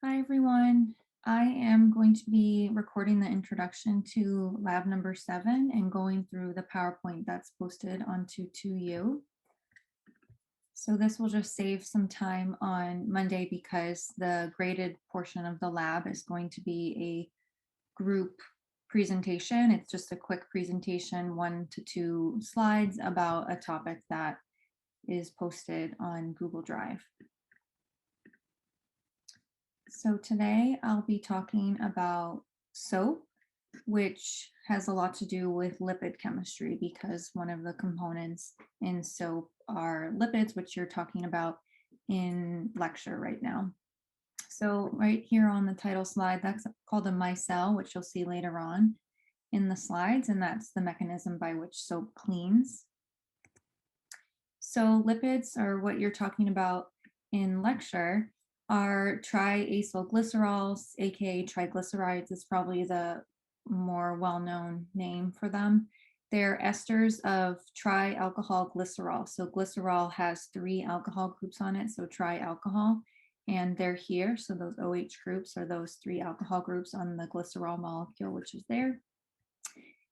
Hi, everyone. I am going to be recording the introduction to lab number 7 and going through the PowerPoint that's posted onto 2U. So this will just save some time on Monday because the graded portion of the lab is going to be a group presentation. It's just a quick presentation, 1 to 2 slides about a topic that is posted on Google Drive. So today I'll be talking about soap, which has a lot to do with lipid chemistry because one of the components in soap are lipids, which you're talking about in lecture right now. So right here on the title slide, that's called a micelle, which you'll see later on in the slides, and that's the mechanism by which soap cleans. So lipids are what you're talking about in lecture are triacylglycerols, aka triglycerides is probably the more well-known name for them. They're esters of trialcohol glycerol. So glycerol has 3 alcohol groups on it, so trialcohol, and they're here. So those OH groups are those 3 alcohol groups on the glycerol molecule, which is there.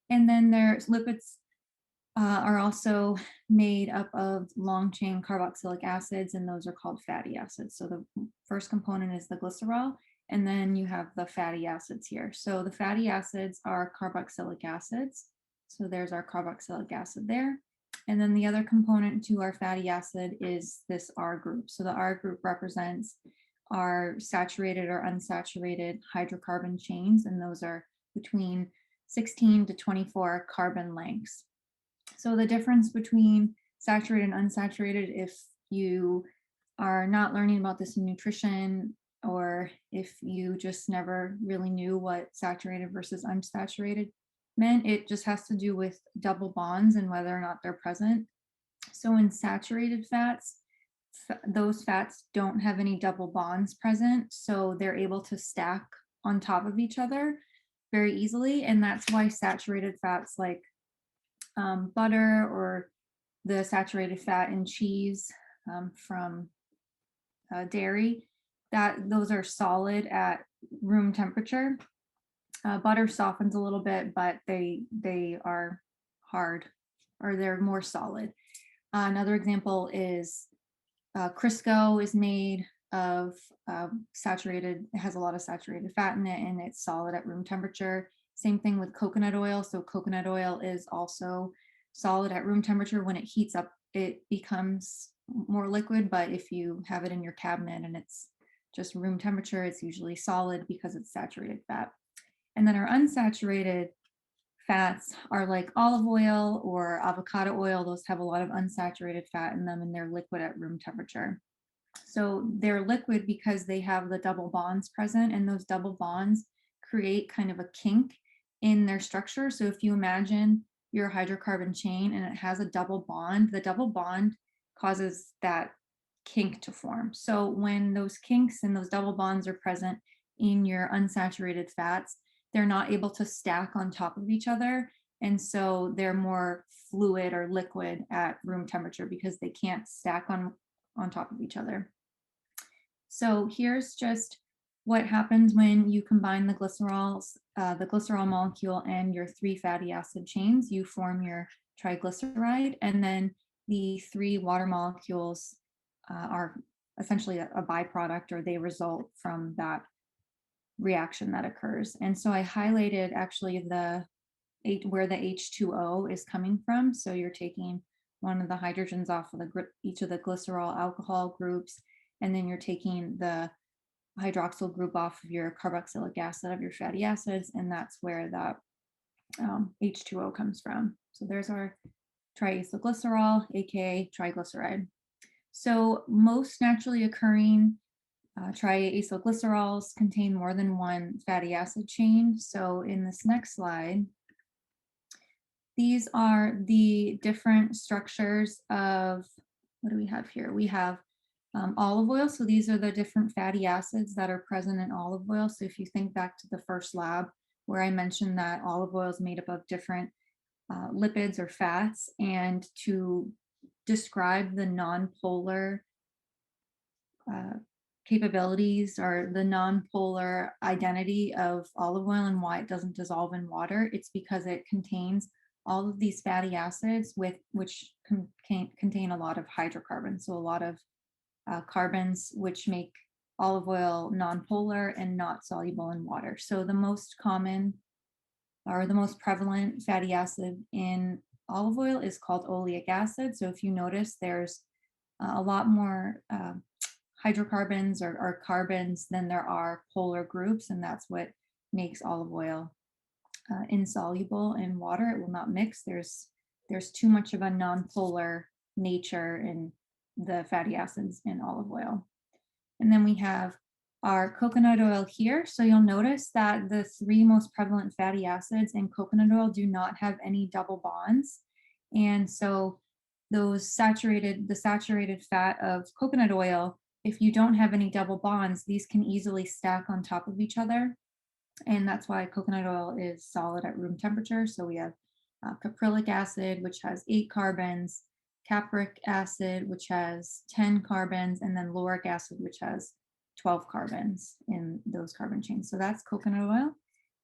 And then there's lipids are also made up of long chain carboxylic acids, and those are called fatty acids. So the first component is the glycerol, and then you have the fatty acids here. So the fatty acids are carboxylic acids. So there's our carboxylic acid there. And then the other component to our fatty acid is this R group. So the R group represents our saturated or unsaturated hydrocarbon chains, and those are between 16 to 24 carbon lengths. So the difference between saturated and unsaturated, if you are not learning about this in nutrition, or if you just never really knew what saturated versus unsaturated meant, it just has to do with double bonds and whether or not they're present. So in saturated fats, those fats don't have any double bonds present, so they're able to stack on top of each other very easily, and that's why saturated fats like butter or the saturated fat in cheese from dairy, that those are solid at room temperature. Butter softens a little bit, but they are hard, or they're more solid. Another example is Crisco is made of saturated, it has a lot of saturated fat in it, and it's solid at room temperature. Same thing with coconut oil. So coconut oil is also solid at room temperature. When it heats up, it becomes more liquid, but if you have it in your cabinet and it's just room temperature, it's usually solid because it's saturated fat. And then our unsaturated fats are like olive oil or avocado oil. Those have a lot of unsaturated fat in them, and they're liquid at room temperature. So they're liquid because they have the double bonds present, and those double bonds create kind of a kink in their structure. So if you imagine your hydrocarbon chain and it has a double bond, the double bond causes that kink to form. So when those kinks and those double bonds are present in your unsaturated fats, they're not able to stack on top of each other. And so they're more fluid or liquid at room temperature because they can't stack on top of each other. So here's just what happens when you combine the glycerol molecule and your 3 fatty acid chains. You form your triglyceride, and then the 3 water molecules are essentially a byproduct, or they result from that reaction that occurs. And so I highlighted actually where the H2O is coming from. So you're taking one of the hydrogens off of each of the glycerol alcohol groups, and then you're taking the hydroxyl group off of your carboxylic acid of your fatty acids, and that's where that H2O comes from. So there's our triacylglycerol, aka triglyceride. So most naturally occurring triacylglycerols contain more than one fatty acid chain. So in this next slide, these are the different structures of, what do we have here? We have olive oil. So these are the different fatty acids that are present in olive oil. So if you think back to the first lab where I mentioned that olive oil is made up of different lipids or fats, and to describe the nonpolar capabilities or the non-polar identity of olive oil and why it doesn't dissolve in water, it's because it contains all of these fatty acids with which contain a lot of hydrocarbons, so a lot of carbons, which make olive oil non-polar and not soluble in water. So the most common or the most prevalent fatty acid in olive oil is called oleic acid. So if you notice, there's a lot more hydrocarbons or carbons than there are polar groups, and that's what makes olive oil insoluble in water. It will not mix. There's too much of a non-polar nature in the fatty acids in olive oil. And then we have our coconut oil here. So you'll notice that the three most prevalent fatty acids in coconut oil do not have any double bonds. And so the saturated fat of coconut oil, if you don't have any double bonds, these can easily stack on top of each other. And that's why coconut oil is solid at room temperature. So we have caprylic acid, which has 8 carbons, capric acid, which has 10 carbons, and then lauric acid, which has 12 carbons in those carbon chains. So that's coconut oil.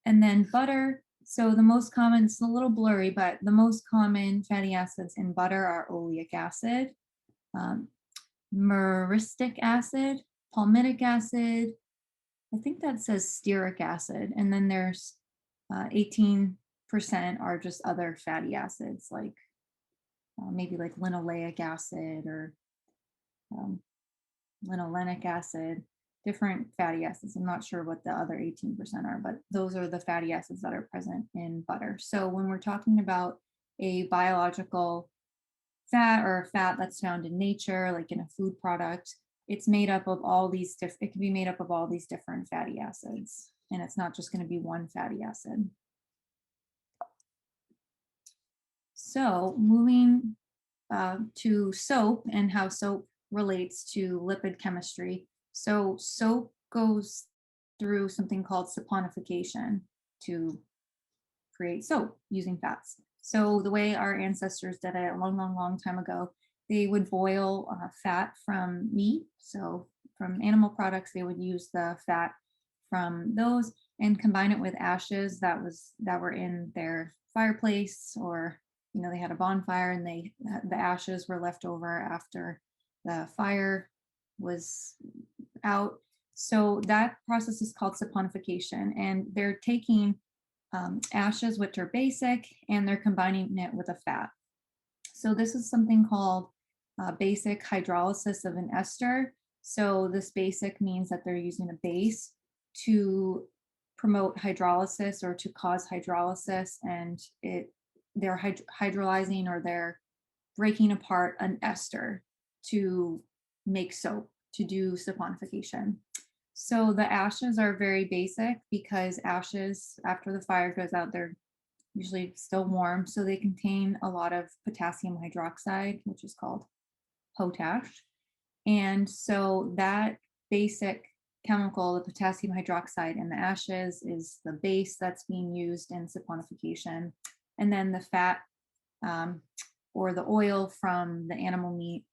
And then butter. So the most common, it's a little blurry, but the most common fatty acids in butter are oleic acid, um, myristic acid, palmitic acid. I think that says stearic acid. And then there's 18% are just other fatty acids like maybe like linoleic acid or um, linolenic acid, different fatty acids. I'm not sure what the other 18% are, but those are the fatty acids that are present in butter. So when we're talking about a biological fat or a fat that's found in nature, like in a food product, it's made up of all these it can be made up of all these different fatty acids. And it's not just going to be one fatty acid. So moving to soap and how soap relates to lipid chemistry. So soap goes through something called saponification to create soap using fats. So the way our ancestors did it a long, long, long time ago, they would boil fat from meat. So from animal products, they would use the fat from those and combine it with ashes that were in their fireplace, or they had a bonfire and the ashes were left over after the fire was out. So that process is called saponification, and they're taking ashes, which are basic, and they're combining it with a fat. So this is something called basic hydrolysis of an ester. So this basic means that they're using a base to promote hydrolysis or to cause hydrolysis, and they're hydrolyzing, or they're breaking apart an ester to make soap, to do saponification. So the ashes are very basic because ashes, after the fire goes out, they're usually still warm. So they contain a lot of potassium hydroxide, which is called potash. And so that basic chemical, the potassium hydroxide in the ashes, is the base that's being used in saponification. And then the fat or the oil from the animal meat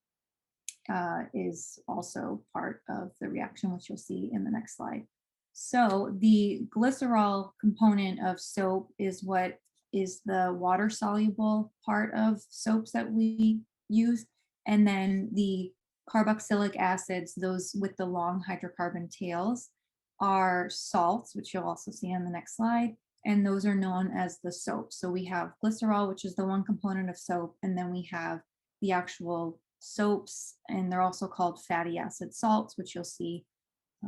is also part of the reaction, which you'll see in the next slide. So the glycerol component of soap is what is the water soluble part of soaps that we use. And then the carboxylic acids, those with the long hydrocarbon tails, are salts, which you'll also see on the next slide. And those are known as the soap. So we have glycerol, which is the one component of soap, and then we have the actual soaps, and they're also called fatty acid salts, which you'll see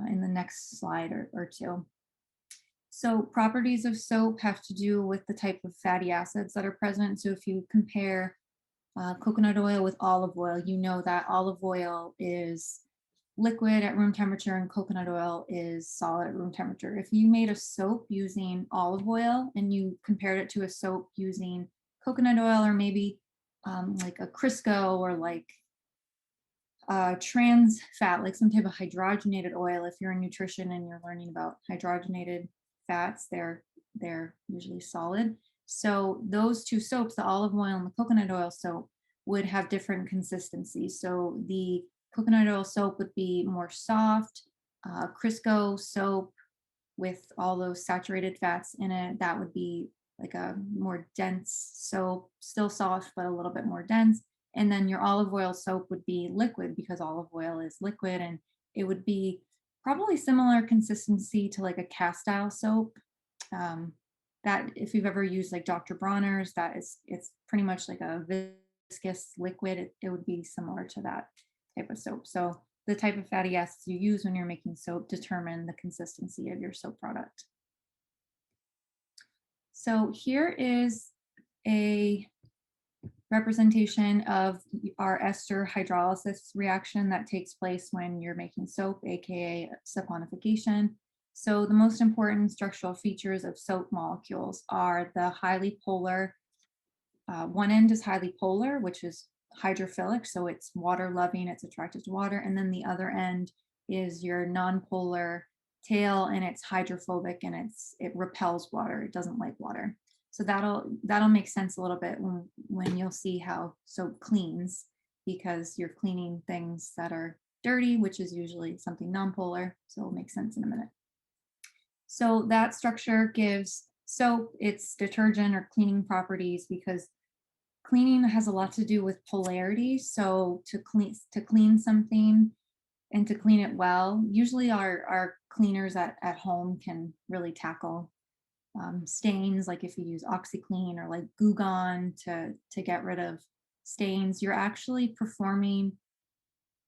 in the next slide or two. So properties of soap have to do with the type of fatty acids that are present. So if you compare coconut oil with olive oil, you know that olive oil is liquid at room temperature and coconut oil is solid at room temperature. If you made a soap using olive oil and you compared it to a soap using coconut oil, or maybe like a Crisco, or like trans fat, like some type of hydrogenated oil. If you're in nutrition and you're learning about hydrogenated fats, they're usually solid. So those two soaps, the olive oil and the coconut oil soap, would have different consistencies. So the coconut oil soap would be more soft, Crisco soap with all those saturated fats in it. That would be like a more dense soap, still soft, but a little bit more dense. And then your olive oil soap would be liquid because olive oil is liquid, and it would be probably similar consistency to like a castile soap. Um, that if you've ever used like Dr. Bronner's, that is it's pretty much like a viscous liquid. It would be similar to that type of soap. So the type of fatty acids you use when you're making soap determine the consistency of your soap product. So here is a representation of our ester hydrolysis reaction that takes place when you're making soap, aka saponification. So the most important structural features of soap molecules are the highly polar. One end is highly polar, which is hydrophilic, so it's water loving, it's attracted to water. And then the other end is your nonpolar tail, and it's hydrophobic and it repels water. It doesn't like water. So that'll make sense a little bit when you'll see how soap cleans, because you're cleaning things that are dirty, which is usually something nonpolar. So it'll make sense in a minute. So that structure gives soap its detergent or cleaning properties because cleaning has a lot to do with polarity. So to clean something and to clean it well, usually our cleaners at home can really tackle stains. Like if you use OxyClean or like Goo Gone to get rid of stains, you're actually performing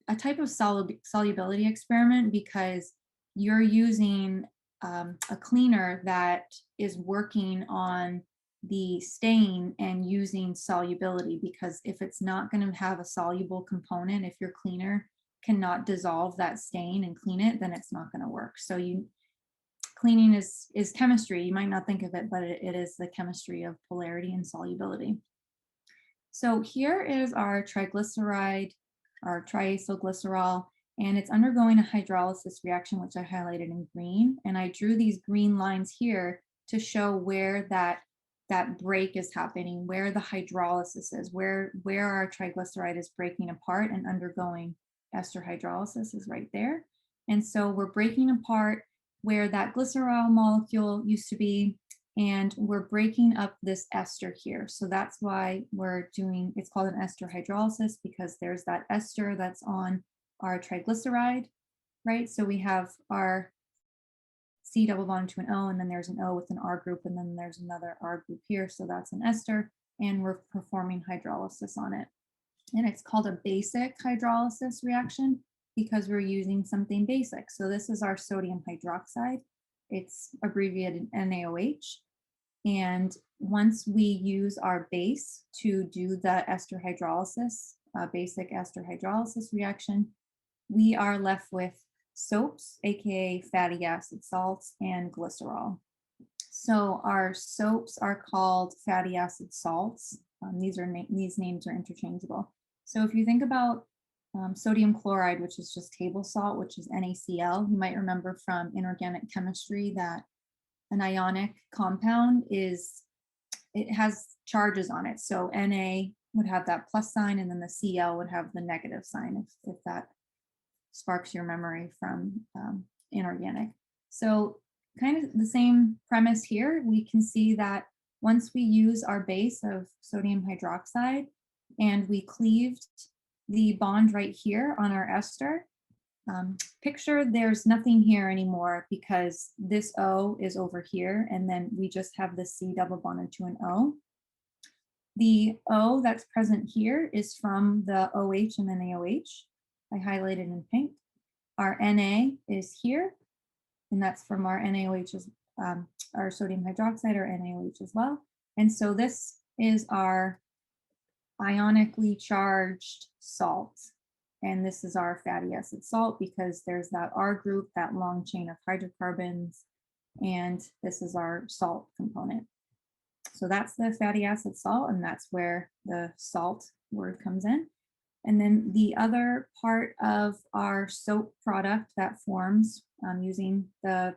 a type of solubility experiment because you're using a cleaner that is working on the stain and using solubility, because if it's not going to have a soluble component, if your cleaner cannot dissolve that stain and clean it, then it's not going to work. So cleaning is chemistry. You might not think of it, but it is the chemistry of polarity and solubility. So here is our triglyceride, our triacylglycerol, and it's undergoing a hydrolysis reaction, which I highlighted in green. And I drew these green lines here to show where that break is happening, where the hydrolysis is, where our triglyceride is breaking apart and undergoing ester hydrolysis is right there. And so we're breaking apart where that glycerol molecule used to be, and we're breaking up this ester here. So that's why it's called an ester hydrolysis, because there's that ester that's on our triglyceride, right? So we have our C double bond to an O, and then there's an O with an R group, and then there's another R group here. So that's an ester, and we're performing hydrolysis on it. And it's called a basic hydrolysis reaction because we're using something basic. So this is our sodium hydroxide. It's abbreviated NaOH. And once we use our base to do the ester hydrolysis, basic ester hydrolysis reaction, we are left with soaps, aka fatty acid salts, and glycerol. So our soaps are called fatty acid salts. These names are interchangeable. So if you think about sodium chloride, which is just table salt, which is NaCl, you might remember from inorganic chemistry that an ionic compound it has charges on it. So Na would have that plus sign, and then the Cl would have the negative sign, if that sparks your memory from inorganic. So kind of the same premise here. We can see that once we use our base of sodium hydroxide and we cleaved the bond right here on our ester, picture there's nothing here anymore because this O is over here, and then we just have the C double bonded to an O. The O that's present here is from the OH and NaOH. I highlighted in pink. Our Na is here, and that's from our NaOH, our sodium hydroxide, or NaOH as well. And so this is our ionically charged salt. And this is our fatty acid salt because there's that R group, that long chain of hydrocarbons, and this is our salt component. So that's the fatty acid salt, and that's where the salt word comes in. And then the other part of our soap product that forms using the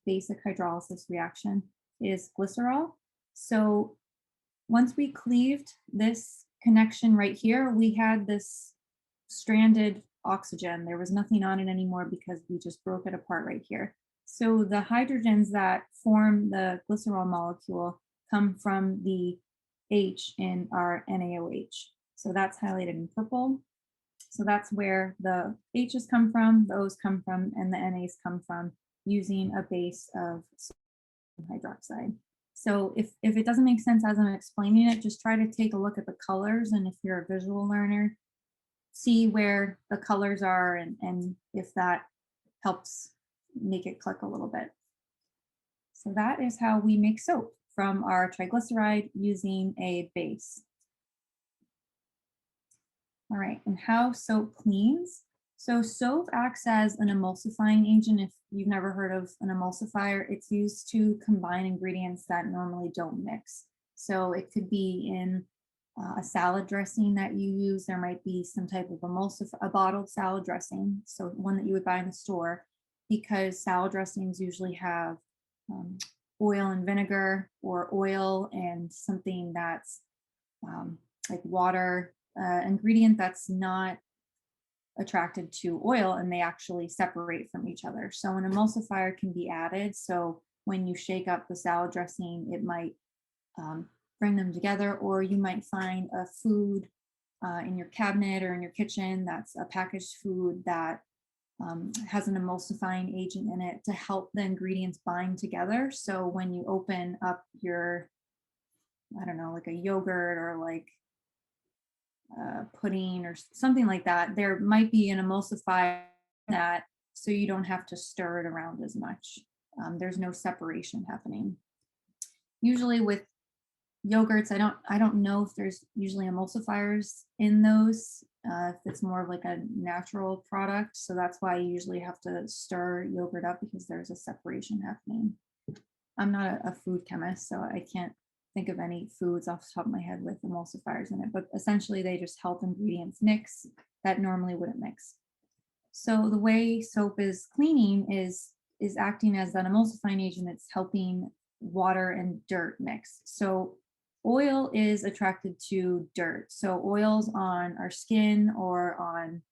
basic hydrolysis reaction is glycerol. So once we cleaved this connection right here, we had this stranded oxygen. There was nothing on it anymore because we just broke it apart right here. So the hydrogens that form the glycerol molecule come from the H in our NaOH. So that's highlighted in purple. So that's where the H's come from, the O's come from, and the NA's come from using a base of sodium hydroxide. So if it doesn't make sense as I'm explaining it, just try to take a look at the colors. And if you're a visual learner, see where the colors are and if that helps make it click a little bit. So that is how we make soap from our triglyceride using a base. All right, and how soap cleans. So soap acts as an emulsifying agent. If you've never heard of an emulsifier, it's used to combine ingredients that normally don't mix. So it could be in a salad dressing that you use. There might be some type of a bottled salad dressing, so one that you would buy in the store, because salad dressings usually have um, oil and vinegar, or oil and something that's like water, ingredient that's not attracted to oil, and they actually separate from each other. So an emulsifier can be added. So when you shake up the salad dressing, it might um, bring them together, or you might find a food in your cabinet or in your kitchen that's a packaged food that has an emulsifying agent in it to help the ingredients bind together. So when you open up your, I don't know, like a yogurt or like pudding or something like that, there might be an emulsifier that, so you don't have to stir it around as much. There's no separation happening. Usually with yogurts, I don't know if there's usually emulsifiers in those, if it's more of like a natural product. So that's why you usually have to stir yogurt up, because there's a separation happening. I'm not a food chemist, so I can't think of any foods off the top of my head with emulsifiers in it, but essentially they just help ingredients mix that normally wouldn't mix. So the way soap is cleaning is acting as an emulsifying agent. It's helping water and dirt mix. So oil is attracted to dirt. So oils on our skin or on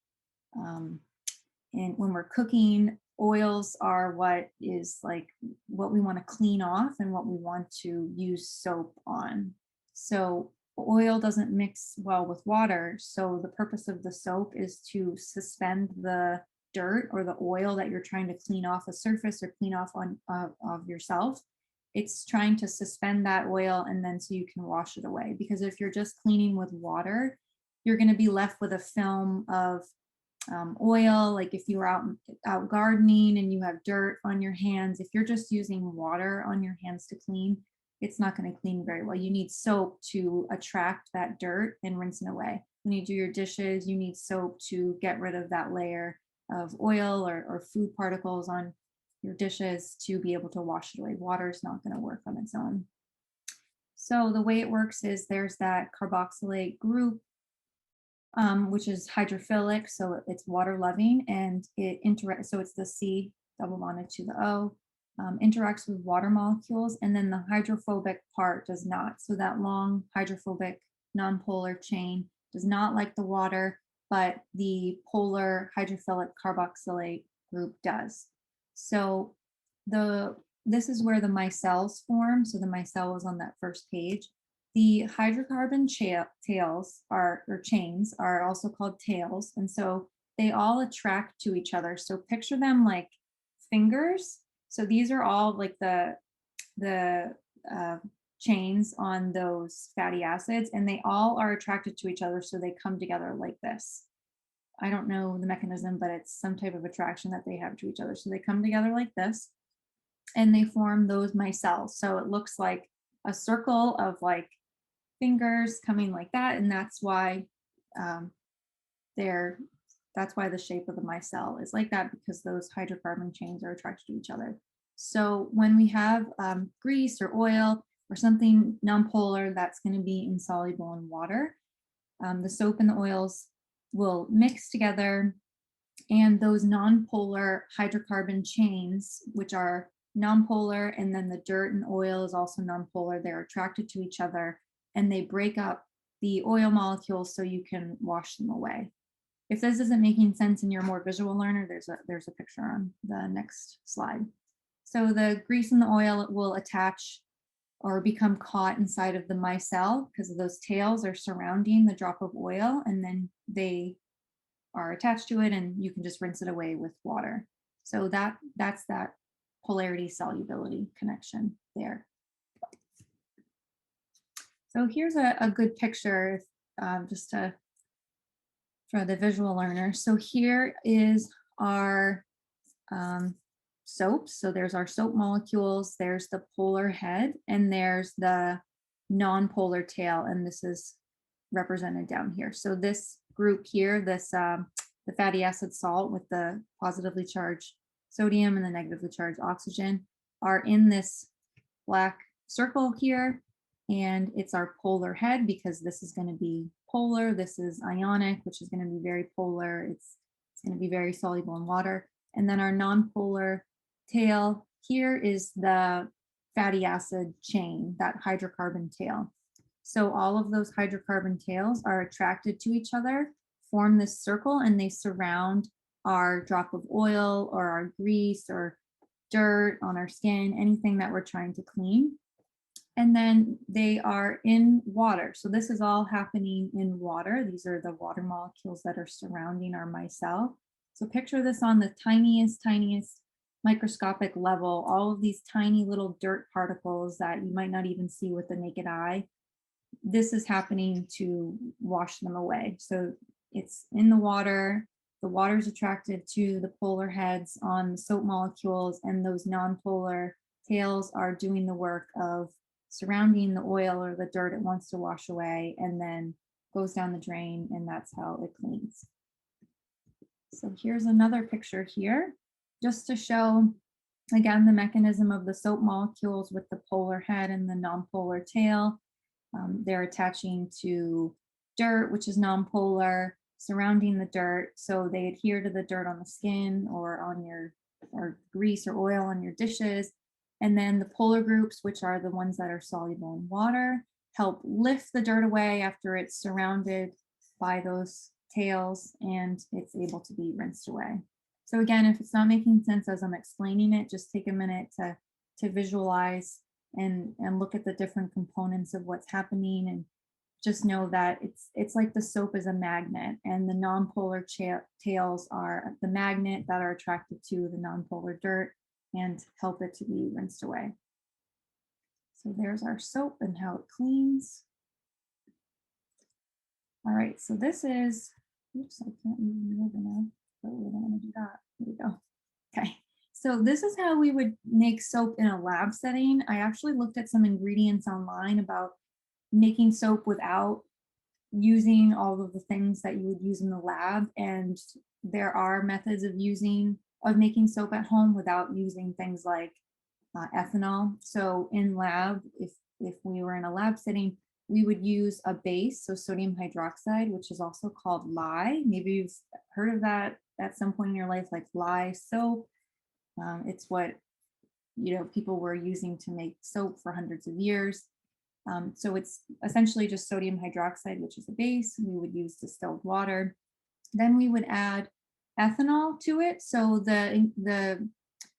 and when we're cooking, oils are what is like what we want to clean off and what we want to use soap on. So oil doesn't mix well with water. So the purpose of the soap is to suspend the dirt or the oil that you're trying to clean off a surface or clean off on of yourself. It's trying to suspend that oil, and then so you can wash it away. Because if you're just cleaning with water, you're going to be left with a film of oil. Like if you were out gardening and you have dirt on your hands, if you're just using water on your hands to clean, it's not going to clean very well. You need soap to attract that dirt and rinse it away. When you do your dishes, you need soap to get rid of that layer of oil or food particles on your dishes to be able to wash it away. Water is not going to work on its own. So the way it works is there's that carboxylate group, which is hydrophilic, so it's water loving, and it interacts. So it's the C double bonded to the O, interacts with water molecules, and then the hydrophobic part does not. So that long hydrophobic nonpolar chain does not like the water, but the polar hydrophilic carboxylate group does. So this is where the micelles form. So the micelle was on that first page. The hydrocarbon tails or chains are also called tails. And so they all attract to each other. So picture them like fingers. So these are all like the chains on those fatty acids, and they all are attracted to each other. So they come together like this. I don't know the mechanism, but it's some type of attraction that they have to each other. So they come together like this, and they form those micelles. So it looks like a circle of like fingers coming like that, and that's why that's why the shape of the micelle is like that, because those hydrocarbon chains are attracted to each other. So when we have grease or oil or something nonpolar that's going to be insoluble in water, the soap and the oils will mix together, and those nonpolar hydrocarbon chains, which are nonpolar, and then the dirt and oil is also nonpolar, they're attracted to each other, and they break up the oil molecules so you can wash them away. If this isn't making sense and you're a more visual learner, there's a picture on the next slide. So the grease and the oil will attach or become caught inside of the micelle because those tails are surrounding the drop of oil, and then they are attached to it, and you can just rinse it away with water. So that's that polarity solubility connection there. So here's a good picture, just to for the visual learner. So here is our soaps. So there's our soap molecules, there's the polar head, and there's the non-polar tail, and this is represented down here. So this group here, the fatty acid salt with the positively charged sodium and the negatively charged oxygen are in this black circle here, and it's our polar head because this is going to be polar. This is ionic, which is going to be very polar. It's going to be very soluble in water. And then our non-polar tail here is the fatty acid chain, that hydrocarbon tail. So all of those hydrocarbon tails are attracted to each other, form this circle, and they surround our drop of oil or our grease or dirt on our skin, anything that we're trying to clean. And then they are in water. So this is all happening in water. These are the water molecules that are surrounding our micelle. So picture this on the tiniest microscopic level, all of these tiny little dirt particles that you might not even see with the naked eye. This is happening to wash them away. So it's in the water is attracted to the polar heads on the soap molecules, and those non-polar tails are doing the work of surrounding the oil or the dirt it wants to wash away, and then goes down the drain, and that's how it cleans. So here's another picture here, just to show, again, the mechanism of the soap molecules with the polar head and the non-polar tail. They're attaching to dirt, which is non-polar, surrounding the dirt. So they adhere to the dirt on the skin or on your, or grease or oil on your dishes. And then the polar groups, which are the ones that are soluble in water, help lift the dirt away after it's surrounded by those tails, and it's able to be rinsed away. So again, if it's not making sense as I'm explaining it, just take a minute to visualize and look at the different components of what's happening, and just know that it's like the soap is a magnet, and the non-polar tails are the magnet that are attracted to the non-polar dirt and help it to be rinsed away. So there's our soap and how it cleans. All right, so this is, oops, I can't even move it now. Oh, we don't want to do that. Here we go. Okay, so this is how we would make soap in a lab setting. I actually looked at some ingredients online about making soap without using all of the things that you would use in the lab, and there are methods of making soap at home without using things like ethanol. So in lab, if we were in a lab setting, we would use a base, so sodium hydroxide, which is also called lye. Maybe you've heard of that at some point in your life, like lye soap. It's what people were using to make soap for hundreds of years. So it's essentially just sodium hydroxide, which is a base. We would use distilled water. Then we would add ethanol to it. So the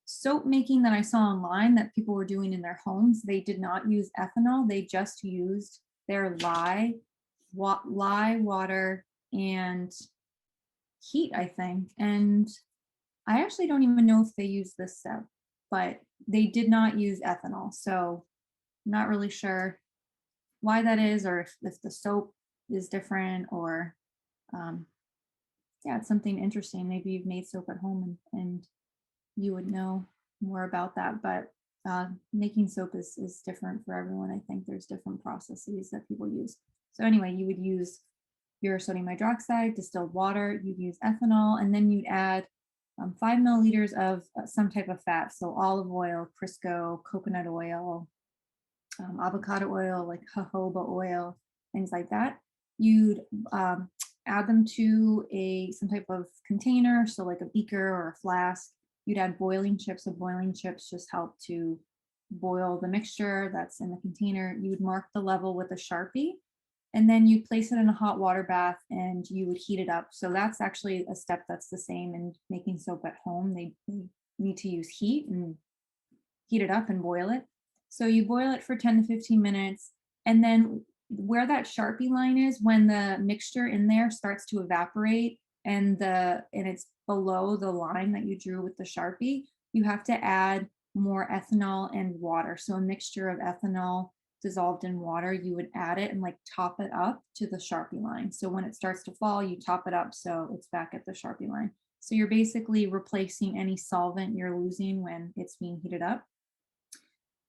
soap making that I saw online that people were doing in their homes, they did not use ethanol. They just used their lye water and heat, I think. And I actually don't even know if they use this step, but they did not use ethanol. So I'm not really sure why that is, or if the soap is different, or yeah, it's something interesting. Maybe you've made soap at home and you would know more about that, but making soap is different for everyone. I think there's different processes that people use. So anyway, you would use your sodium hydroxide, distilled water, you'd use ethanol, and then you'd add 5 milliliters of some type of fat. So olive oil, Crisco, coconut oil, avocado oil, like jojoba oil, things like that. You'd add them to some type of container, so like a beaker or a flask. You'd add boiling chips. So boiling chips just help to boil the mixture that's in the container. You would mark the level with a Sharpie. and then you place it in a hot water bath and you would heat it up. So that's actually a step that's the same in making soap at home. They need to use heat and heat it up and boil it. So you boil it for 10 to 15 minutes. And then where that Sharpie line is, when the mixture in there starts to evaporate and it's below the line that you drew with the Sharpie, you have to add more ethanol and water. So a mixture of ethanol dissolved in water, you would add it and like top it up to the Sharpie line. So when it starts to fall, you top it up so it's back at the Sharpie line. So you're basically replacing any solvent you're losing when it's being heated up.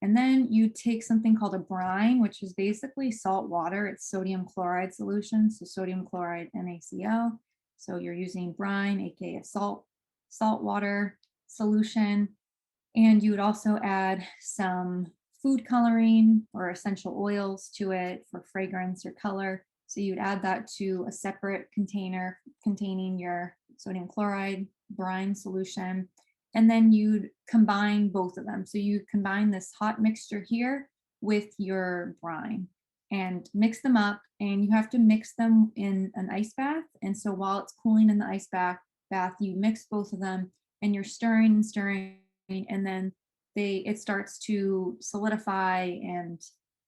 And then you take something called a brine, which is basically salt water. It's sodium chloride solution, so sodium chloride NaCl. So you're using brine, aka salt water solution. And you would also add some food coloring or essential oils to it for fragrance or color. So you'd add that to a separate container containing your sodium chloride brine solution. And then you'd combine both of them. So you combine this hot mixture here with your brine and mix them up. And you have to mix them in an ice bath. And so while it's cooling in the bath, you mix both of them and you're stirring and stirring, and then it starts to solidify and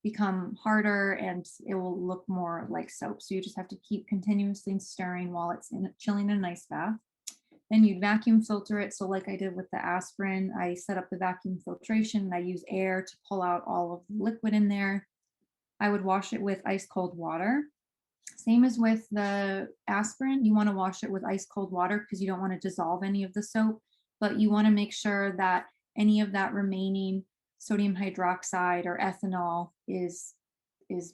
become harder, and it will look more like soap. So you just have to keep continuously stirring while it's chilling in an ice bath. Then you'd vacuum filter it. So like I did with the aspirin, I set up the vacuum filtration and I use air to pull out all of the liquid in there. I would wash it with ice cold water. Same as with the aspirin, you want to wash it with ice cold water because you don't want to dissolve any of the soap, but you want to make sure that any of that remaining sodium hydroxide or ethanol is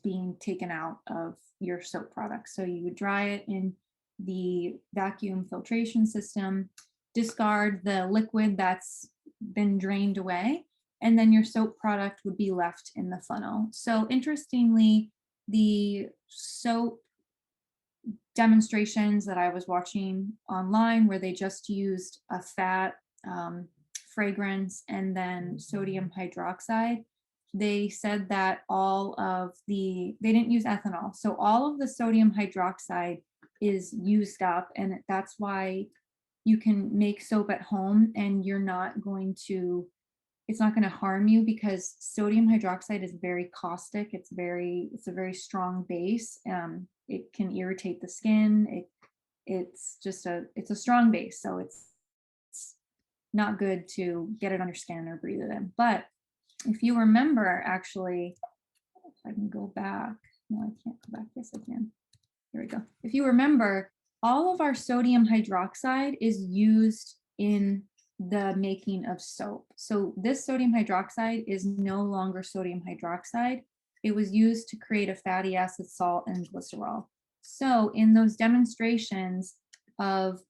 being taken out of your soap product. So you would dry it in the vacuum filtration system, discard the liquid that's been drained away, and then your soap product would be left in the funnel. So interestingly, the soap demonstrations that I was watching online where they just used a fat, fragrance, and then sodium hydroxide, they said that they didn't use ethanol. So all of the sodium hydroxide is used up, and that's why you can make soap at home and it's not going to harm you because sodium hydroxide is very caustic. It's a very strong base. It can irritate the skin. It's a strong base. So it's not good to get it on your skin or breathe it in. But if you remember, actually, if I can go back, no, I can't go back. Yes, I can. Here we go. If you remember, all of our sodium hydroxide is used in the making of soap. So this sodium hydroxide is no longer sodium hydroxide. It was used to create a fatty acid salt and glycerol. So in those demonstrations of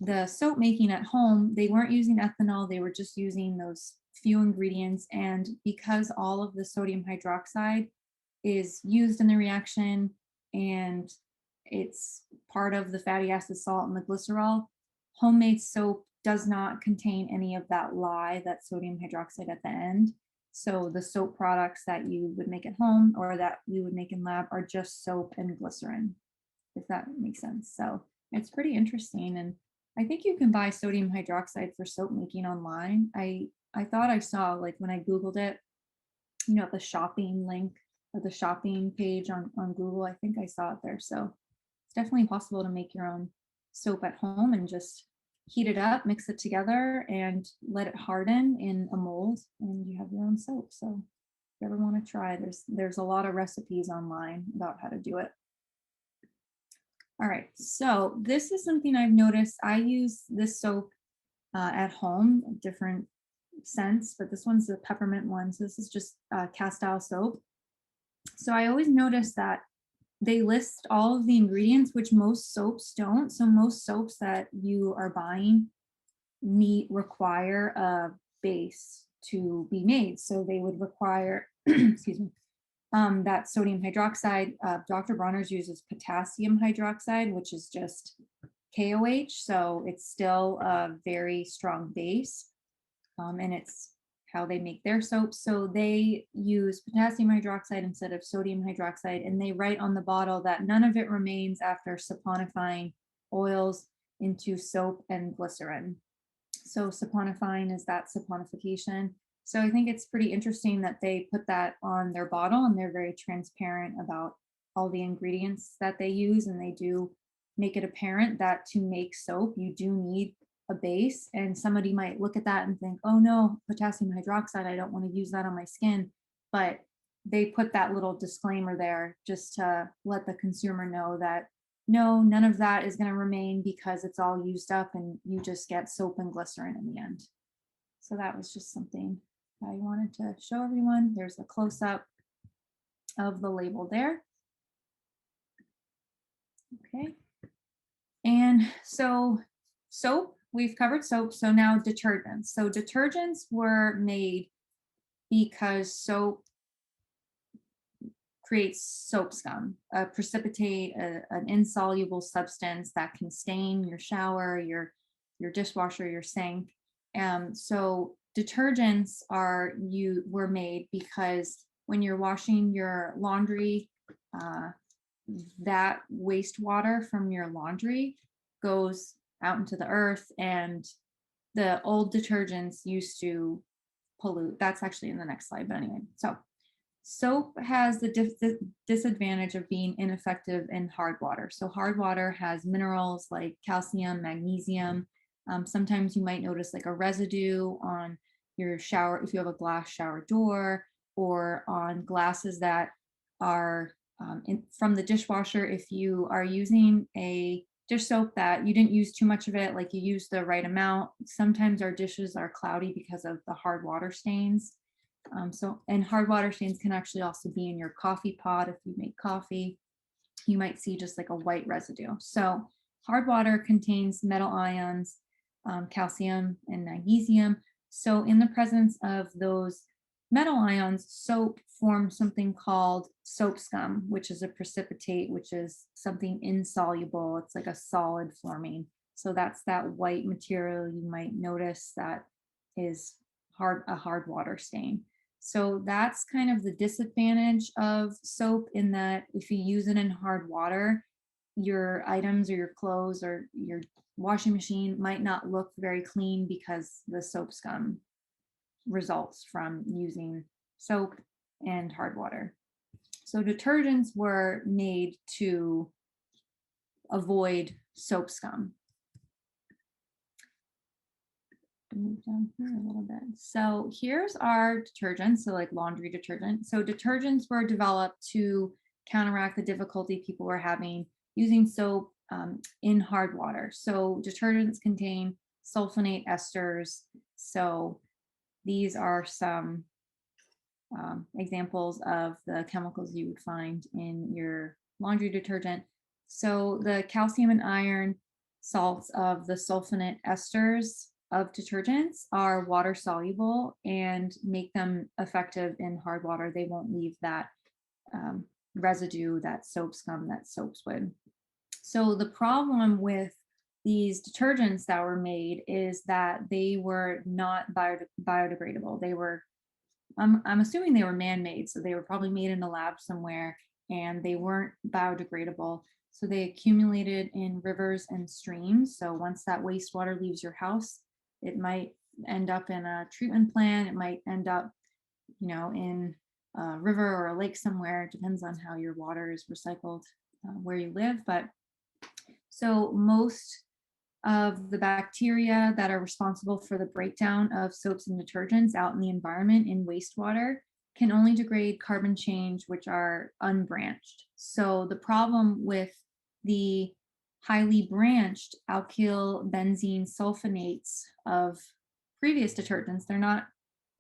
the soap making at home, they weren't using ethanol, they were just using those few ingredients. And because all of the sodium hydroxide is used in the reaction and it's part of the fatty acid salt and the glycerol, homemade soap does not contain any of that that sodium hydroxide at the end. So the soap products that you would make at home or that we would make in lab are just soap and glycerin, if that makes sense. So it's pretty interesting. And I think you can buy sodium hydroxide for soap making online. I thought I saw, like when I Googled it, the shopping link or the shopping page on Google, I think I saw it there. So it's definitely possible to make your own soap at home and just heat it up, mix it together, and let it harden in a mold, and you have your own soap. So if you ever want to try, there's a lot of recipes online about how to do it. All right, so this is something I've noticed. I use this soap at home, different scents, but this one's the peppermint one. So this is just castile soap. So I always notice that they list all of the ingredients, which most soaps don't. So most soaps that you are buying require a base to be made. So they would require, excuse me, that sodium hydroxide. Dr. Bronner's uses potassium hydroxide, which is just KOH. So it's still a very strong base. And it's how they make their soap. So they use potassium hydroxide instead of sodium hydroxide, and they write on the bottle that none of it remains after saponifying oils into soap and glycerin. So saponifying is that saponification. So I think it's pretty interesting that they put that on their bottle and they're very transparent about all the ingredients that they use. And they do make it apparent that to make soap, you do need a base. And somebody might look at that and think, oh no, potassium hydroxide, I don't want to use that on my skin. But they put that little disclaimer there just to let the consumer know that no, none of that is going to remain because it's all used up and you just get soap and glycerin in the end. So that was just something I wanted to show everyone. There's a close up of the label there. Okay. And so soap, we've covered soap. So now detergents. So detergents were made because soap creates soap scum, a precipitate, an insoluble substance that can stain your shower, your dishwasher, your sink. So detergents were made because when you're washing your laundry, that wastewater from your laundry goes out into the earth, and the old detergents used to pollute. That's actually in the next slide, but anyway. So soap has the disadvantage of being ineffective in hard water. So hard water has minerals like calcium, magnesium. Sometimes you might notice like a residue on your shower if you have a glass shower door, or on glasses that are from the dishwasher. If you are using a dish soap that you didn't use too much of it, like you used the right amount, sometimes our dishes are cloudy because of the hard water stains. And hard water stains can actually also be in your coffee pot. If you make coffee, you might see just like a white residue. So hard water contains metal ions, calcium and magnesium. So in the presence of those metal ions, soap forms something called soap scum, which is a precipitate, which is something insoluble. It's like a solid forming. So that's that white material you might notice that is a hard water stain. So that's kind of the disadvantage of soap, in that if you use it in hard water, your items or your clothes or your washing machine might not look very clean because the soap scum results from using soap and hard water. So detergents were made to avoid soap scum. Move down here a little bit. So here's our detergents, so like laundry detergent. So detergents were developed to counteract the difficulty people were having using soap in hard water. So detergents contain sulfonate esters. So these are some examples of the chemicals you would find in your laundry detergent. So the calcium and iron salts of the sulfonate esters of detergents are water soluble and make them effective in hard water. They won't leave that residue, that soap scum that soaps would. So the problem with these detergents that were made is that they were not biodegradable. They were, I'm assuming they were man-made, so they were probably made in a lab somewhere, and they weren't biodegradable. So they accumulated in rivers and streams. So once that wastewater leaves your house, it might end up in a treatment plant. It might end up, in a river or a lake somewhere. It depends on how your water is recycled where you live. But so most of the bacteria that are responsible for the breakdown of soaps and detergents out in the environment in wastewater can only degrade carbon chains, which are unbranched. So the problem with the highly branched alkyl benzene sulfonates of previous detergents,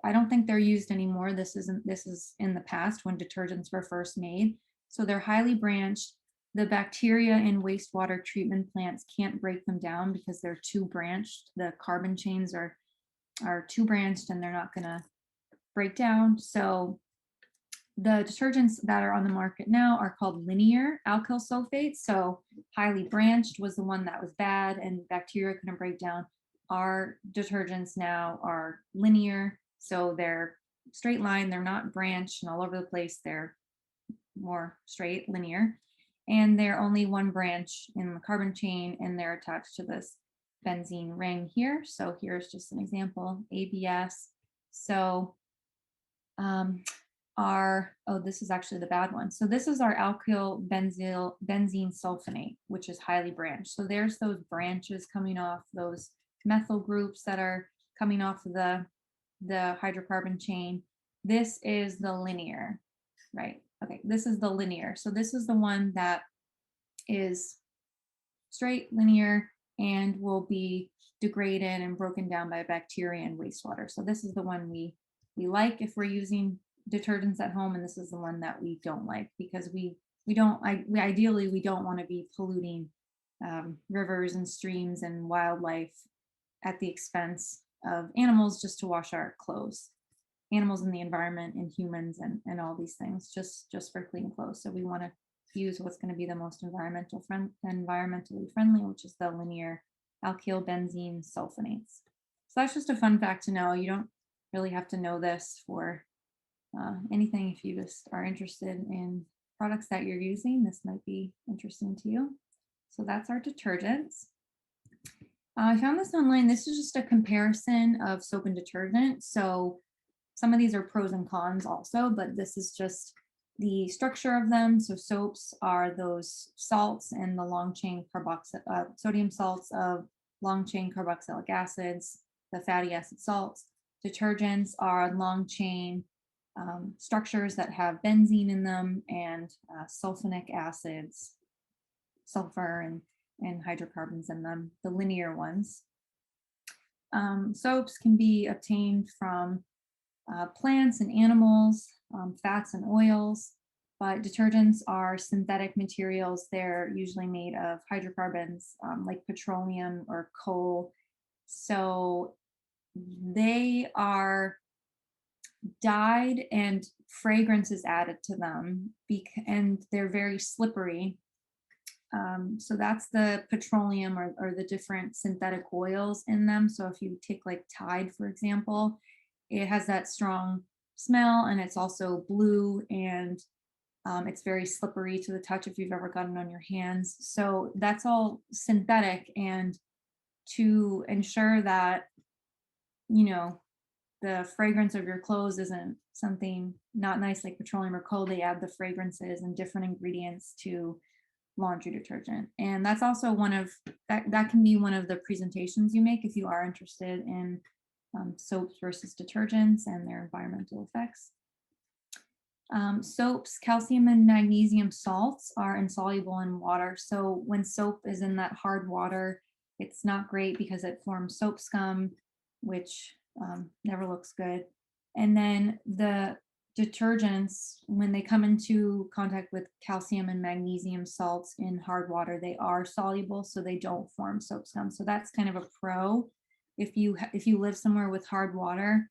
I don't think they're used anymore. This is in the past when detergents were first made. So they're highly branched. The bacteria in wastewater treatment plants can't break them down because they're too branched. The carbon chains are too branched and they're not going to break down. So the detergents that are on the market now are called linear alkyl sulfates. So highly branched was the one that was bad and bacteria couldn't break down. Our detergents now are linear. So they're straight line, they're not branched and all over the place. They're more straight, linear, and they're only one branch in the carbon chain and they're attached to this benzene ring here. So here's just an example, ABS. So um, oh, this is actually the bad one. So this is our alkyl benzene sulfonate, which is highly branched. So there's those branches coming off, those methyl groups that are coming off of the hydrocarbon chain. This is the linear, right? Okay, this is the linear. So this is the one that is straight, linear, and will be degraded and broken down by bacteria and wastewater. So this is the one we like if we're using detergents at home, and this is the one that we don't like because we don't we ideally we don't want to be polluting rivers and streams and wildlife at the expense of animals just to wash our clothes, animals in the environment and humans and all these things just for clean clothes. So we want to use what's going to be the most environmentally friendly, which is the linear alkyl benzene sulfonates. So that's just a fun fact to know. You don't really have to know this for anything. If you just are interested in products that you're using, this might be interesting to you. So that's our detergents. I found this online. This is just a comparison of soap and detergent. So some of these are pros and cons also, but this is just the structure of them. So soaps are those salts and the long chain sodium salts of long chain carboxylic acids, the fatty acid salts. Detergents are long chain structures that have benzene in them and sulfonic acids, sulfur and hydrocarbons in them, the linear ones. Soaps can be obtained from plants and animals, fats and oils, but detergents are synthetic materials. They're usually made of hydrocarbons like petroleum or coal. So they are dyed and fragrance is added to them, and they're very slippery. So that's the petroleum or the different synthetic oils in them. So if you take like Tide, for example, it has that strong smell and it's also blue and it's very slippery to the touch if you've ever gotten it on your hands. So that's all synthetic. And to ensure that, you know, the fragrance of your clothes isn't something not nice like petroleum or coal, they add the fragrances and different ingredients to laundry detergent. And that's also that can be one of the presentations you make if you are interested in soaps versus detergents and their environmental effects. Soaps, calcium and magnesium salts are insoluble in water. So when soap is in that hard water, it's not great because it forms soap scum, which never looks good. And then the detergents, when they come into contact with calcium and magnesium salts in hard water, they are soluble, so they don't form soap scum. So that's kind of a pro. If you live somewhere with hard water,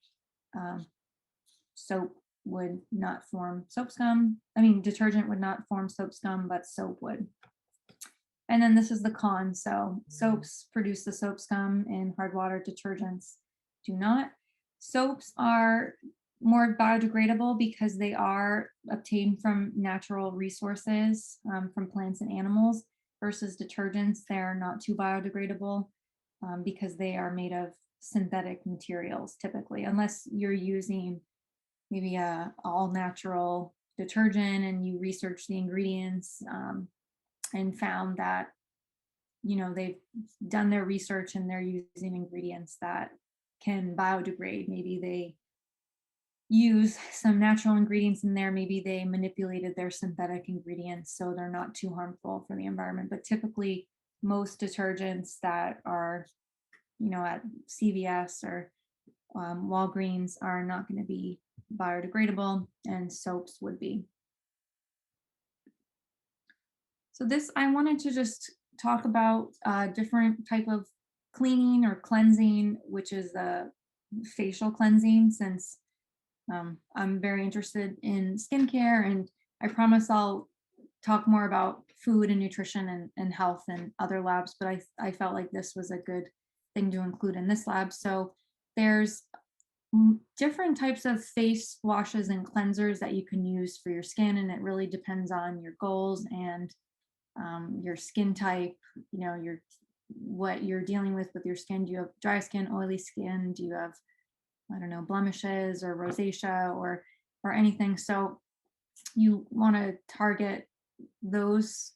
soap would not form soap scum. I mean, detergent would not form soap scum, but soap would. And then this is the con. So soaps produce the soap scum in hard water, detergents do not. Soaps are more biodegradable because they are obtained from natural resources, from plants and animals, versus detergents. They're not too biodegradable because they are made of synthetic materials typically, unless you're using maybe a all natural detergent and you research the ingredients and found that they've done their research and they're using ingredients that can biodegrade. Maybe they use some natural ingredients in there, maybe they manipulated their synthetic ingredients so they're not too harmful for the environment. But typically most detergents that are at CVS or Walgreens are not going to be biodegradable, and soaps would be. So this, I wanted to just talk about a different type of cleaning or cleansing, which is the facial cleansing, since I'm very interested in skincare, and I promise I'll talk more about food and nutrition and health and other labs, but I felt like this was a good thing to include in this lab. So there's different types of face washes and cleansers that you can use for your skin, and it really depends on your goals and your skin type, your what you're dealing with your skin. Do you have dry skin, oily skin? Do you have, I don't know, blemishes or rosacea or anything? So you want to target those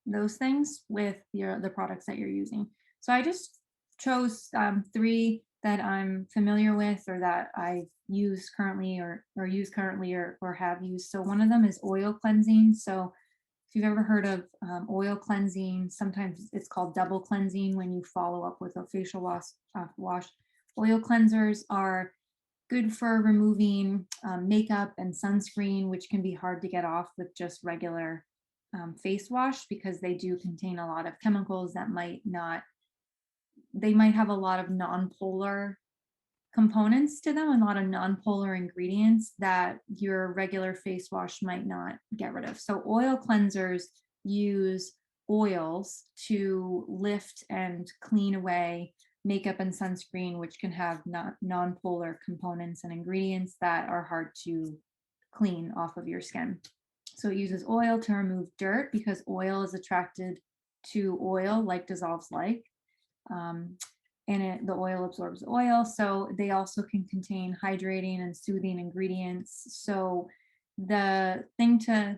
those things with the products that you're using. So I just chose three that I'm familiar with or that I use currently or use currently or have used. So one of them is oil cleansing. So if you've ever heard of oil cleansing, sometimes it's called double cleansing when you follow up with a facial wash. Oil cleansers are good for removing makeup and sunscreen, which can be hard to get off with just regular face wash because they do contain a lot of chemicals that they might have a lot of non-polar components to them, a lot of non-polar ingredients that your regular face wash might not get rid of. So oil cleansers use oils to lift and clean away makeup and sunscreen, which can have non-polar components and ingredients that are hard to clean off of your skin. So it uses oil to remove dirt because oil is attracted to oil, like dissolves like. Um, and the oil absorbs oil. So they also can contain hydrating and soothing ingredients. So the thing to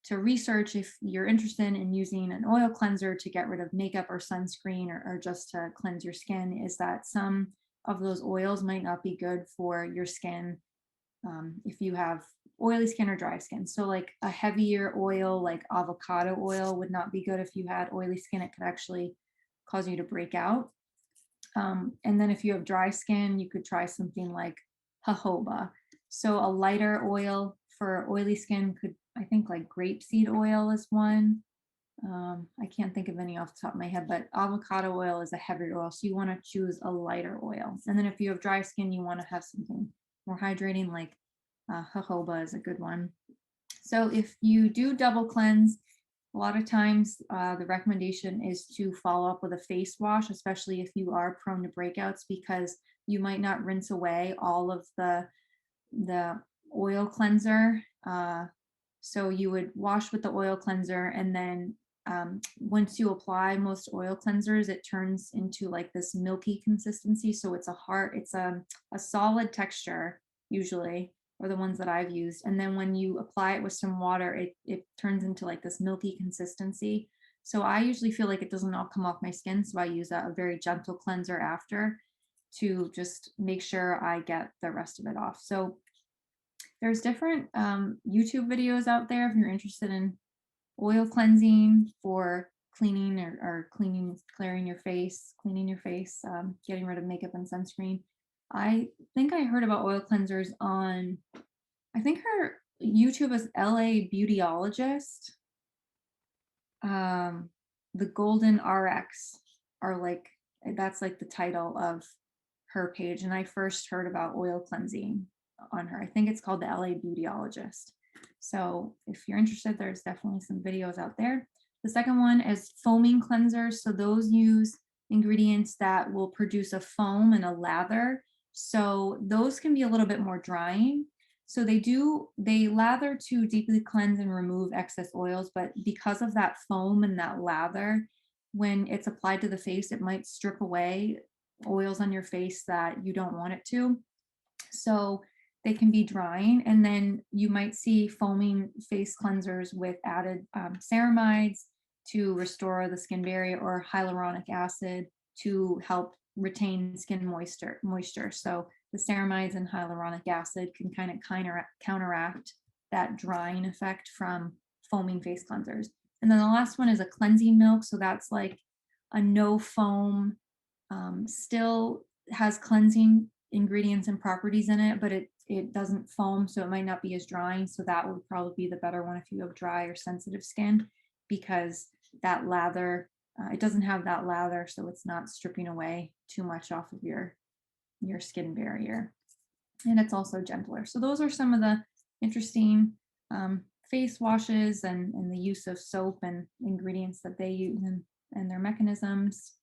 research if you're interested in using an oil cleanser to get rid of makeup or sunscreen or just to cleanse your skin is that some of those oils might not be good for your skin if you have oily skin or dry skin. So like a heavier oil like avocado oil would not be good if you had oily skin. It could actually cause you to break out. And then if you have dry skin, you could try something like jojoba. So a lighter oil for oily skin could, I think like grapeseed oil is one. I can't think of any off the top of my head, but avocado oil is a heavier oil. So you want to choose a lighter oil. And then if you have dry skin, you want to have something more hydrating, like jojoba is a good one. So if you do double cleanse, a lot of times the recommendation is to follow up with a face wash, especially if you are prone to breakouts, because you might not rinse away all of the oil cleanser. So you would wash with the oil cleanser, and then once you apply most oil cleansers, it turns into like this milky consistency. So it's a solid texture usually, or the ones that I've used. And then when you apply it with some water, it turns into like this milky consistency. So I usually feel like it doesn't all come off my skin. So I use a very gentle cleanser after to just make sure I get the rest of it off. So there's different YouTube videos out there if you're interested in oil cleansing for cleaning or clearing your face, getting rid of makeup and sunscreen. I think I heard about oil cleansers on, I think her YouTube is LA Beautyologist. Um, the Golden RX are like, that's like the title of her page. And I first heard about oil cleansing on her. I think it's called the LA Beautyologist. So if you're interested, there's definitely some videos out there. The second one is foaming cleansers. So those use ingredients that will produce a foam and a lather. So those can be a little bit more drying. So they lather to deeply cleanse and remove excess oils, but because of that foam and that lather, when it's applied to the face, it might strip away oils on your face that you don't want it to. So they can be drying, and then you might see foaming face cleansers with added ceramides to restore the skin barrier, or hyaluronic acid to help retain skin moisture. So the ceramides and hyaluronic acid can kind of counteract that drying effect from foaming face cleansers. And then the last one is a cleansing milk. So that's like a no foam, still has cleansing ingredients and properties in it, but it doesn't foam, so it might not be as drying. So that would probably be the better one if you have dry or sensitive skin, because that lather, it doesn't have that lather, so it's not stripping away too much off of your skin barrier. And it's also gentler. So those are some of the interesting face washes and the use of soap and ingredients that they use and their mechanisms.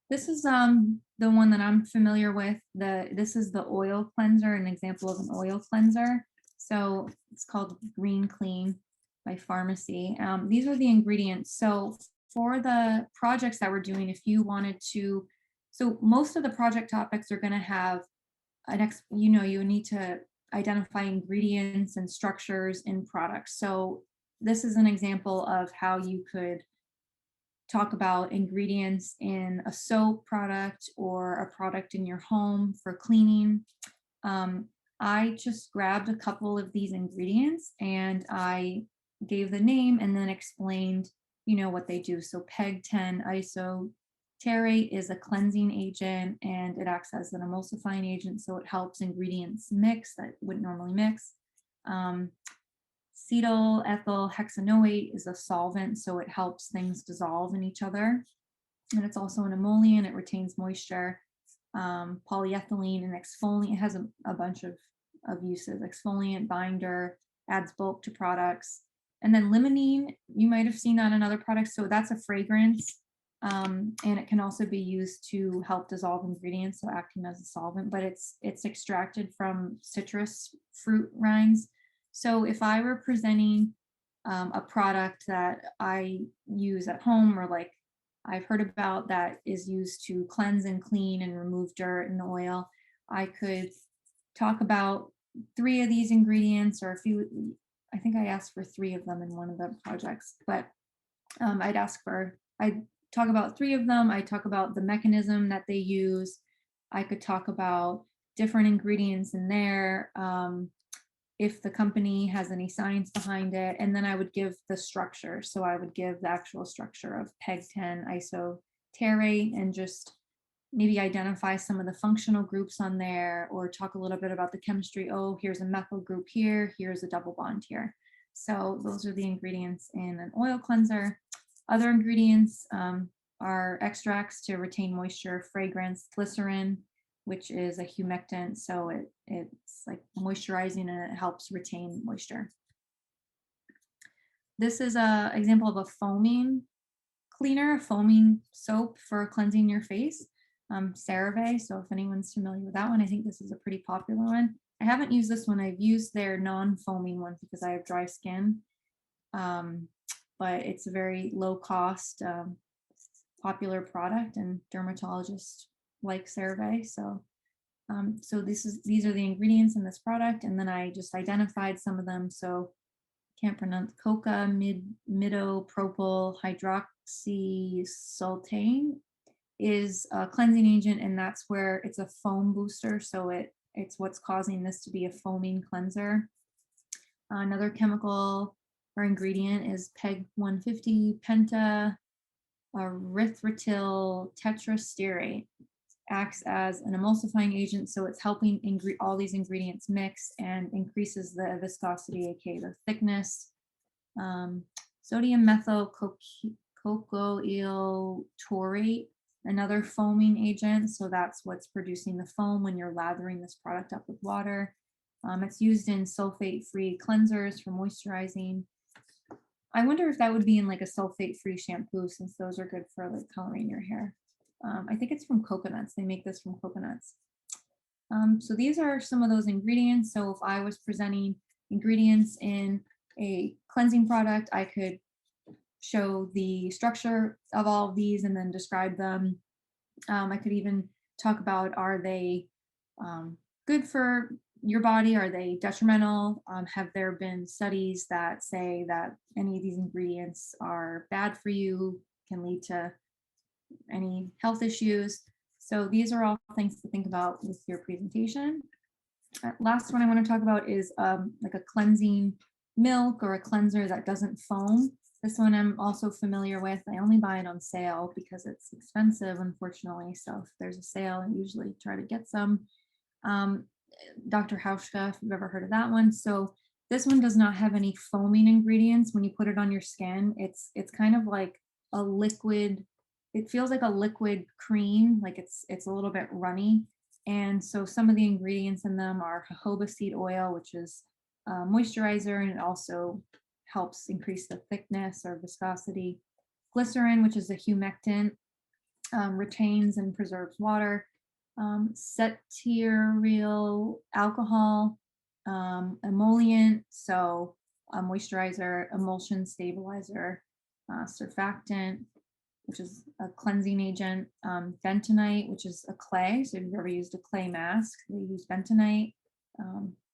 This is the one that I'm familiar with. This is the oil cleanser, an example of an oil cleanser. So it's called Green Clean by Pharmacy. These are the ingredients. So for the projects that we're doing, if you wanted to, so most of the project topics are going to have you need to identify ingredients and structures in products. So this is an example of how you could talk about ingredients in a soap product or a product in your home for cleaning. Um, I just grabbed a couple of these ingredients and I gave the name and then explained, what they do. So PEG 10 isoterate is a cleansing agent and it acts as an emulsifying agent. So it helps ingredients mix that wouldn't normally mix. Um, Cetyl ethyl hexanoate is a solvent, so it helps things dissolve in each other. And it's also an emollient, it retains moisture. Polyethylene and exfoliant, it has a bunch of uses. Exfoliant, binder, adds bulk to products. And then limonene, you might have seen that in other products. So that's a fragrance. And it can also be used to help dissolve ingredients, so acting as a solvent, but it's extracted from citrus fruit rinds. So if I were presenting a product that I use at home or like I've heard about that is used to cleanse and clean and remove dirt and oil, I could talk about three of these ingredients or a few. I think I asked for three of them in one of the projects, but I'd talk about three of them. I talk about the mechanism that they use. I could talk about different ingredients in there. If the company has any science behind it, and then I would give the structure. So I would give the actual structure of PEG 10 isoterate and just maybe identify some of the functional groups on there or talk a little bit about the chemistry. Oh, here's a methyl group here, here's a double bond here. So those are the ingredients in an oil cleanser. Other ingredients are extracts to retain moisture, fragrance, glycerin, which is a humectant. So it's like moisturizing and it helps retain moisture. This is a example of a foaming cleaner, a foaming soap for cleansing your face, CeraVe. So if anyone's familiar with that one, I think this is a pretty popular one. I haven't used this one. I've used their non-foaming ones because I have dry skin. But it's a very low cost, popular product, and dermatologists like CeraVe. So these are the ingredients in this product, and then I just identified some of them. So can't pronounce coca midopropyl hydroxysultane is a cleansing agent, and that's where it's a foam booster. So it's what's causing this to be a foaming cleanser. Another chemical or ingredient is PEG 150 penta erythritol tetrasterate. Acts as an emulsifying agent, so it's helping all these ingredients mix and increases the viscosity, aka the thickness. Sodium methyl cocoyl taurate, another foaming agent, so that's what's producing the foam when you're lathering this product up with water. It's used in sulfate-free cleansers for moisturizing. I wonder if that would be in like a sulfate-free shampoo, since those are good for like coloring your hair. I think it's from coconuts. They make this from coconuts. So these are some of those ingredients. So if I was presenting ingredients in a cleansing product, I could show the structure of all of these and then describe them. I could even talk about, are they good for your body? Are they detrimental? Have there been studies that say that any of these ingredients are bad for you, can lead to any health issues? So these are all things to think about with your presentation. Last one I want to talk about is like a cleansing milk or a cleanser that doesn't foam. This one I'm also familiar with. I only buy it on sale because it's expensive, unfortunately. So if there's a sale, I usually try to get some. Dr. Hauschka, if you've ever heard of that one. So this one does not have any foaming ingredients. When you put it on your skin, it's kind of like a liquid. It feels like a liquid cream, like it's a little bit runny. And so some of the ingredients in them are jojoba seed oil, which is a moisturizer, and it also helps increase the thickness or viscosity. Glycerin, which is a humectant, retains and preserves water. Ceteriol alcohol, emollient, so a moisturizer, emulsion stabilizer, surfactant, which is a cleansing agent, bentonite, which is a clay. So if you've ever used a clay mask, they use bentonite.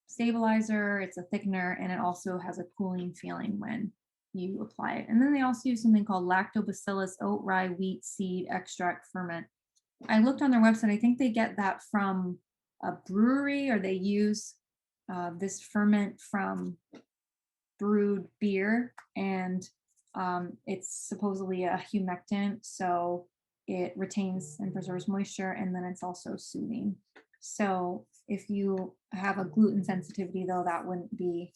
Stabilizer, it's a thickener, and it also has a cooling feeling when you apply it. And then they also use something called lactobacillus oat rye wheat seed extract ferment. I looked on their website. I think they get that from a brewery, or they use this ferment from brewed beer, and it's supposedly a humectant, so it retains and preserves moisture, and then it's also soothing. So if you have a gluten sensitivity, though, that wouldn't be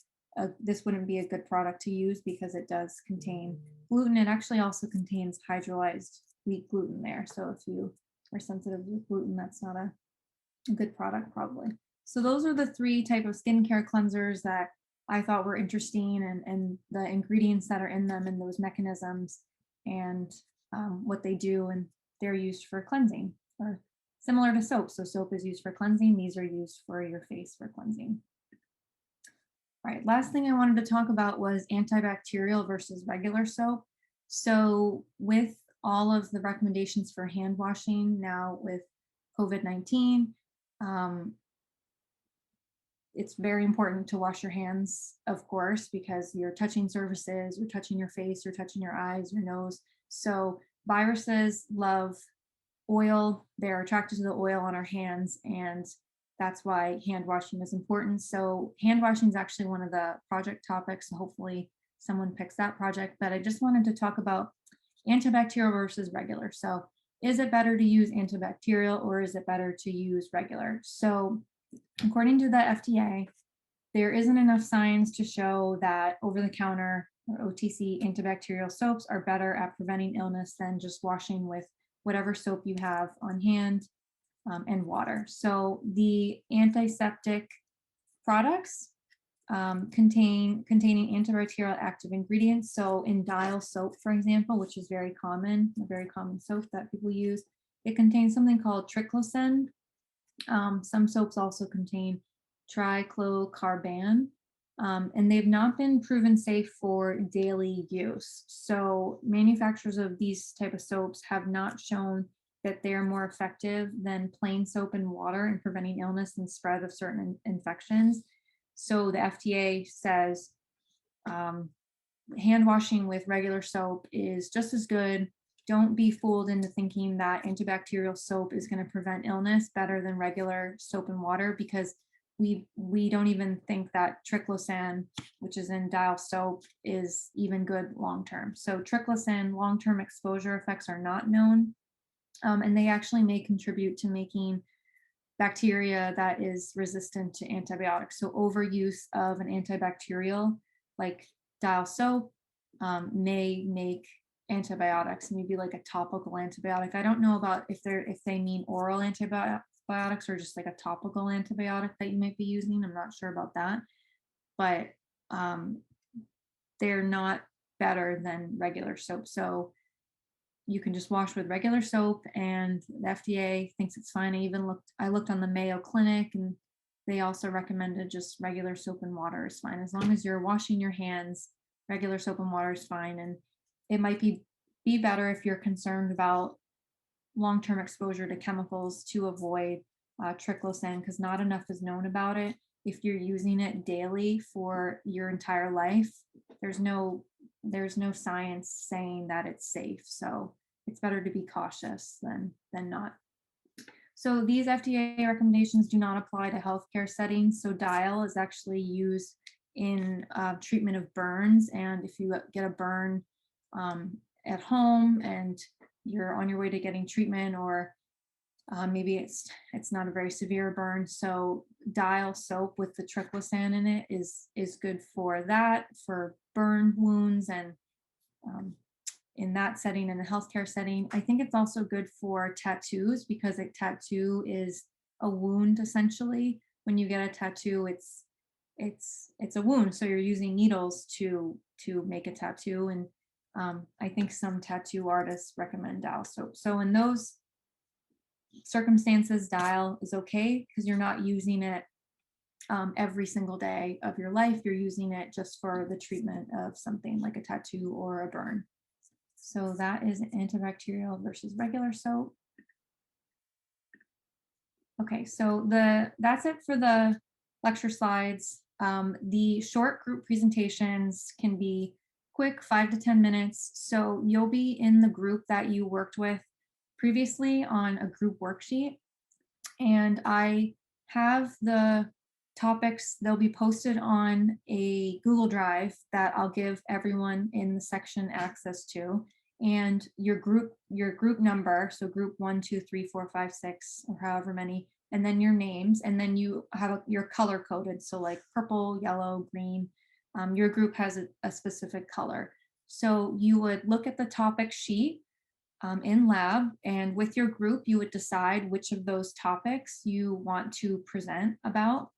this wouldn't be a good product to use because it does contain gluten. It actually also contains hydrolyzed wheat gluten there. So if you are sensitive to gluten, that's not a good product probably. So those are the three type of skincare cleansers that I thought were interesting, and the ingredients that are in them and those mechanisms, and what they do, and they're used for cleansing, or similar to soap. So soap is used for cleansing. These are used for your face for cleansing. All right, last thing I wanted to talk about was antibacterial versus regular soap. So with all of the recommendations for hand washing now with COVID-19, um, it's very important to wash your hands, of course, because you're touching surfaces, you're touching your face, you're touching your eyes, your nose. So viruses love oil. They're attracted to the oil on our hands, and that's why hand washing is important. So hand washing is actually one of the project topics. So hopefully someone picks that project. But I just wanted to talk about antibacterial versus regular. So is it better to use antibacterial, or is it better to use regular? So according to the FDA, there isn't enough science to show that over-the-counter or OTC antibacterial soaps are better at preventing illness than just washing with whatever soap you have on hand, and water. So the antiseptic products containing antibacterial active ingredients. So in Dial soap, for example, which is very common, a very common soap that people use, it contains something called triclosan. Some soaps also contain triclocarban, and they've not been proven safe for daily use. So manufacturers of these type of soaps have not shown that they're more effective than plain soap and water in preventing illness and spread of certain infections. So the FDA says hand washing with regular soap is just as good. Don't be fooled into thinking that antibacterial soap is going to prevent illness better than regular soap and water, because we don't even think that triclosan, which is in Dial soap, is even good long term. So triclosan long term exposure effects are not known, and they actually may contribute to making bacteria that is resistant to antibiotics. So overuse of an antibacterial like Dial soap may make antibiotics, maybe like a topical antibiotic. I don't know about if they mean oral antibiotics or just like a topical antibiotic that you might be using. I'm not sure about that, but they're not better than regular soap. So you can just wash with regular soap, and the FDA thinks it's fine. I looked on the Mayo Clinic, and they also recommended just regular soap and water is fine. As long as you're washing your hands, regular soap and water is fine. And it might be better if you're concerned about long-term exposure to chemicals to avoid triclosan, because not enough is known about it. If you're using it daily for your entire life, there's no science saying that it's safe. So it's better to be cautious than not. So these FDA recommendations do not apply to healthcare settings. So Dial is actually used in treatment of burns. And if you get a burn at home and you're on your way to getting treatment, or maybe it's not a very severe burn, so Dial soap with the triclosan in it is good for that, for burn wounds, and in that setting, in the healthcare setting. I think it's also good for tattoos, because a tattoo is a wound essentially. When you get a tattoo, it's a wound, so you're using needles to make a tattoo, and I think some tattoo artists recommend dial soap. So in those circumstances, dial is okay because you're not using it every single day of your life. You're using it just for the treatment of something like a tattoo or a burn. So that is antibacterial versus regular soap. Okay, so that's it for the lecture slides. The short group presentations can be quick, 5 to 10 minutes. So you'll be in the group that you worked with previously on a group worksheet. And I have the topics, they'll be posted on a Google Drive that I'll give everyone in the section access to. And your group number, so group 1, 2, 3, 4, 5, 6, or however many, and then your names, and then you have your color coded, so like purple, yellow, green. Your group has a specific color. So you would look at the topic sheet in lab, and with your group you would decide which of those topics you want to present about.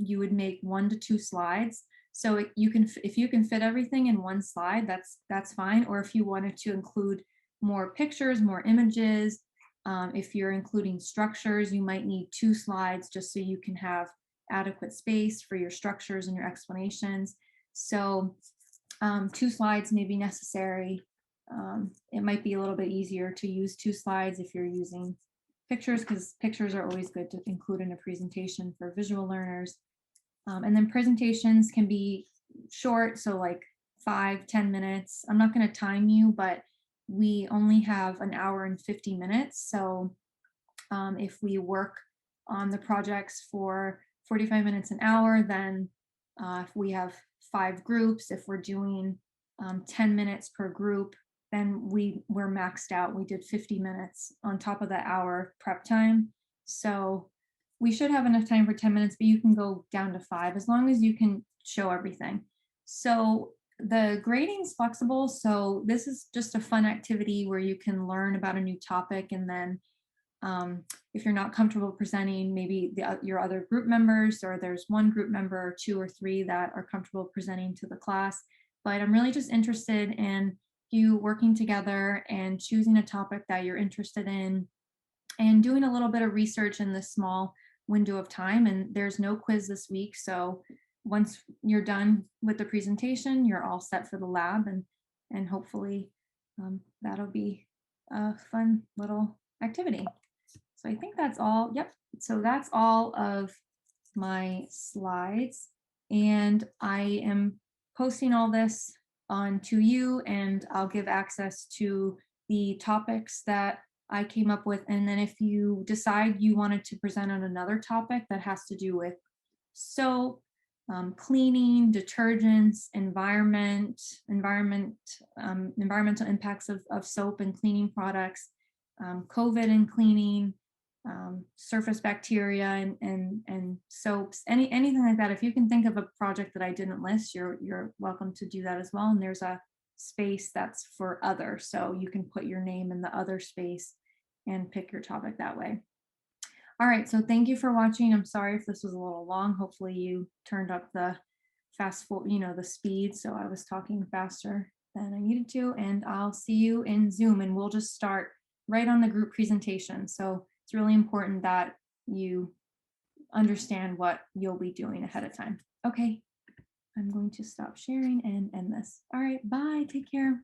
You would make 1 to 2 slides, so you can, if you can fit everything in one slide, that's fine. Or if you wanted to include more pictures, more images, if you're including structures, you might need 2 slides just so you can have adequate space for your structures and your explanations. So 2 slides may be necessary. It might be a little bit easier to use 2 slides if you're using pictures, because pictures are always good to include in a presentation for visual learners. And then presentations can be short, so like 5-10 minutes. I'm not going to time you, but we only have an hour and 50 minutes. So if we work on the projects for 45 minutes an hour, then if we have 5 groups, if we're doing 10 minutes per group, then we're maxed out. We did 50 minutes on top of that hour prep time. So we should have enough time for 10 minutes, but you can go down to 5 as long as you can show everything. So the grading's flexible. So this is just a fun activity where you can learn about a new topic, and then if you're not comfortable presenting, maybe your other group members, or there's one group member or 2 or 3 that are comfortable presenting to the class. But I'm really just interested in you working together and choosing a topic that you're interested in and doing a little bit of research in this small window of time. And there's no quiz this week, so once you're done with the presentation, you're all set for the lab, and hopefully that'll be a fun little activity. So I think that's all. Yep. So that's all of my slides. And I am posting all this onto you, and I'll give access to the topics that I came up with. And then if you decide you wanted to present on another topic that has to do with soap, cleaning, detergents, environmental impacts of soap and cleaning products, COVID and cleaning, surface bacteria and soaps, anything like that. If you can think of a project that I didn't list, you're welcome to do that as well. And there's a space that's for other, so you can put your name in the other space and pick your topic that way. All right, so thank you for watching. I'm sorry if this was a little long. Hopefully you turned up the the speed, so I was talking faster than I needed to. And I'll see you in Zoom, and we'll just start right on the group presentation. So it's really important that you understand what you'll be doing ahead of time. Okay, I'm going to stop sharing and end this. All right, bye, take care.